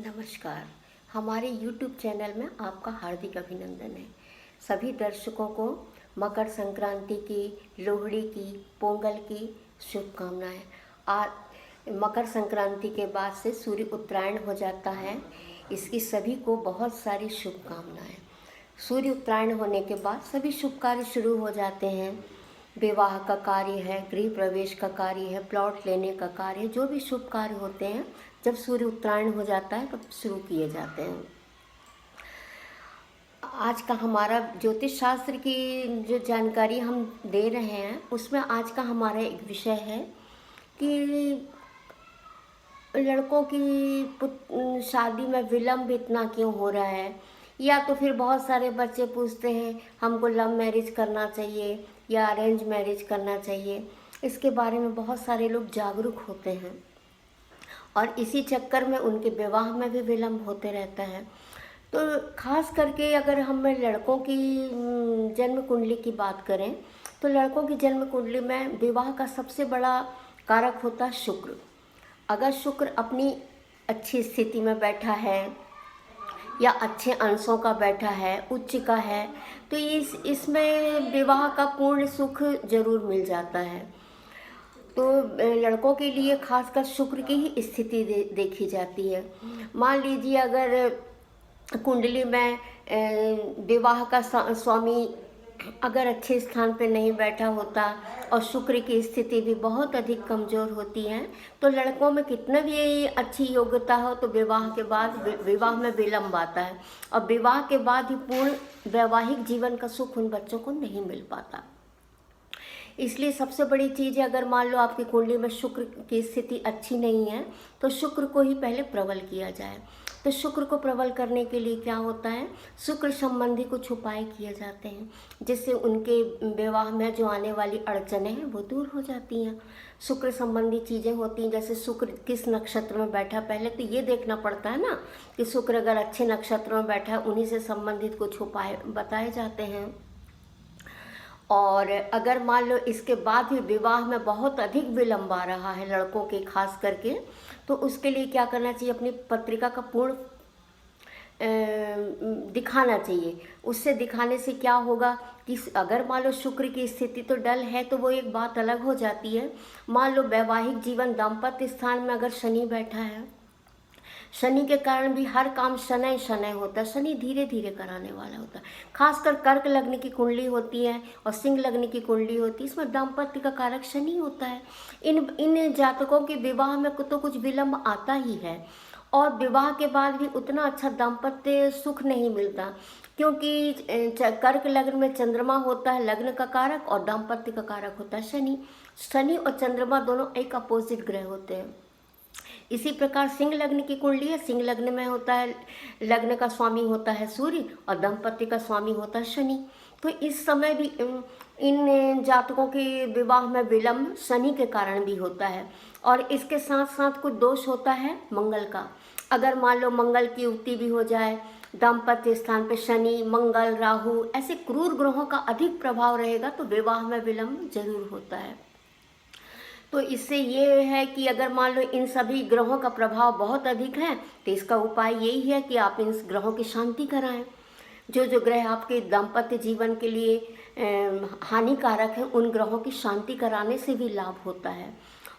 नमस्कार। हमारे YouTube channel में आपका हार्दिक अभिनंदन है। सभी दर्शकों को मकर संक्रांति की, लोहड़ी की, पोंगल की शुभकामनाएं। आज मकर संक्रांति के बाद से सूर्य उत्तरायण हो जाता है। इसकी सभी को बहुत सारी शुभकामनाएं। सूर्य उत्तरायण होने के बाद सभी शुभ कार्य शुरू हो जाते हैं। विवाह का कार्य है, गृह प्रवेश का कार्य है, प्लॉट लेने का कार्य, जो भी शुभ कार्य होते हैं जब सूर्य उत्तरायण हो जाता है तब शुरू किए जाते हैं। आज का हमारा ज्योतिष शास्त्र की जो जानकारी हम दे रहे हैं उसमें आज का हमारा एक विषय है कि लड़कों की शादी में विलम्ब इतना क्यों हो रहा है, या तो फिर बहुत सारे बच्चे पूछते हैं हमको लव मैरिज करना चाहिए या अरेंज मैरिज करना चाहिए। इसके बारे में बहुत सारे लोग जागरूक होते हैं और इसी चक्कर में उनके विवाह में भी विलम्ब होते रहता है। तो खास करके अगर हम लड़कों की जन्म कुंडली की बात करें तो लड़कों की जन्म कुंडली में विवाह का सबसे बड़ा कारक होता है शुक्र। अगर शुक्र अपनी अच्छी स्थिति में बैठा है या अच्छे अंशों का बैठा है, उच्च का है, तो इसमें विवाह का पूर्ण सुख जरूर मिल जाता है। तो लड़कों के लिए खासकर शुक्र की ही स्थिति देखी जाती है। मान लीजिए अगर कुंडली में विवाह का स्वामी अगर अच्छे स्थान पे नहीं बैठा होता और शुक्र की स्थिति भी बहुत अधिक कमज़ोर होती है तो लड़कों में कितना भी अच्छी योग्यता हो तो विवाह के बाद विवाह में विलम्ब आता है और विवाह के बाद ही पूर्ण वैवाहिक जीवन का सुख उन बच्चों को नहीं मिल पाता। इसलिए सबसे बड़ी चीज़ है, अगर मान लो आपकी कुंडली में शुक्र की स्थिति अच्छी नहीं है तो शुक्र को ही पहले प्रबल किया जाए। तो शुक्र को प्रबल करने के लिए क्या होता है, शुक्र संबंधी कुछ उपाय किए जाते हैं जिससे उनके विवाह में जो आने वाली अड़चनें हैं वो दूर हो जाती हैं। शुक्र संबंधी चीज़ें होती हैं, जैसे शुक्र किस नक्षत्र में बैठा, पहले तो ये देखना पड़ता है ना कि शुक्र अगर अच्छे नक्षत्र में बैठा है उन्हीं से संबंधित कुछ उपाय बताए जाते हैं। और अगर मान लो इसके बाद भी विवाह में बहुत अधिक विलम्ब आ रहा है लड़कों के खास करके, तो उसके लिए क्या करना चाहिए, अपनी पत्रिका का पूर्ण दिखाना चाहिए। उससे दिखाने से क्या होगा कि अगर मान लो शुक्र की स्थिति तो डल है तो वो एक बात अलग हो जाती है। मान लो वैवाहिक जीवन दाम्पत्य स्थान में अगर शनि बैठा है, शनि के कारण भी हर काम शनै शनै होता है। शनि धीरे धीरे कराने वाला होता है। खासकर कर्क लग्न की कुंडली होती है और सिंह लग्न की कुंडली होती है, इसमें दाम्पत्य का कारक शनि होता है। इन जातकों के विवाह में तो कुछ विलम्ब आता ही है और विवाह के बाद भी उतना अच्छा दाम्पत्य सुख नहीं मिलता, क्योंकि कर्क लग्न में चंद्रमा होता है लग्न का कारक और दाम्पत्य का कारक होता है शनि। शनि और चंद्रमा दोनों एक अपोजिट ग्रह होते हैं। इसी प्रकार सिंह लग्न की कुंडली है, सिंह लग्न में होता है, लग्न का स्वामी होता है सूर्य और दंपति का स्वामी होता है शनि। तो इस समय भी इन जातकों के विवाह में विलम्ब शनि के कारण भी होता है। और इसके साथ साथ कुछ दोष होता है मंगल का। अगर मान लो मंगल की युक्ति भी हो जाए, दाम्पत्य स्थान पे शनि, मंगल, राहु ऐसे क्रूर ग्रहों का अधिक प्रभाव रहेगा तो विवाह में विलम्ब जरूर होता है। तो इससे ये है कि अगर मान लो इन सभी ग्रहों का प्रभाव बहुत अधिक है तो इसका उपाय यही है कि आप इन ग्रहों की शांति कराएं। जो ग्रह आपके दाम्पत्य जीवन के लिए हानिकारक है उन ग्रहों की शांति कराने से भी लाभ होता है।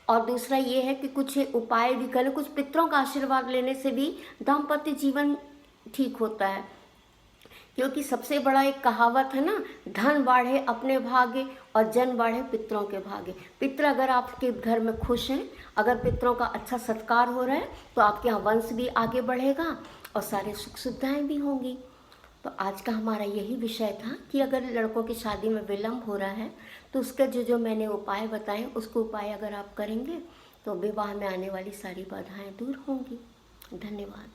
और दूसरा ये है कि कुछ उपाय भी करें, कुछ पितरों का आशीर्वाद लेने से भी दाम्पत्य जीवन ठीक होता है। क्योंकि सबसे बड़ा एक कहावत है ना, धन बाढ़े अपने भाग्य और जन बाढ़े पितरों के भाग्य। पितर अगर आपके घर में खुश हैं, अगर पितरों का अच्छा सत्कार हो रहा है तो आपके यहाँ वंश भी आगे बढ़ेगा और सारे सुख सुविधाएं भी होंगी। तो आज का हमारा यही विषय था कि अगर लड़कों की शादी में विलम्ब हो रहा है तो उसके जो मैंने उपाय बताए उसको उपाय अगर आप करेंगे तो विवाह में आने वाली सारी बाधाएं दूर होंगी। धन्यवाद।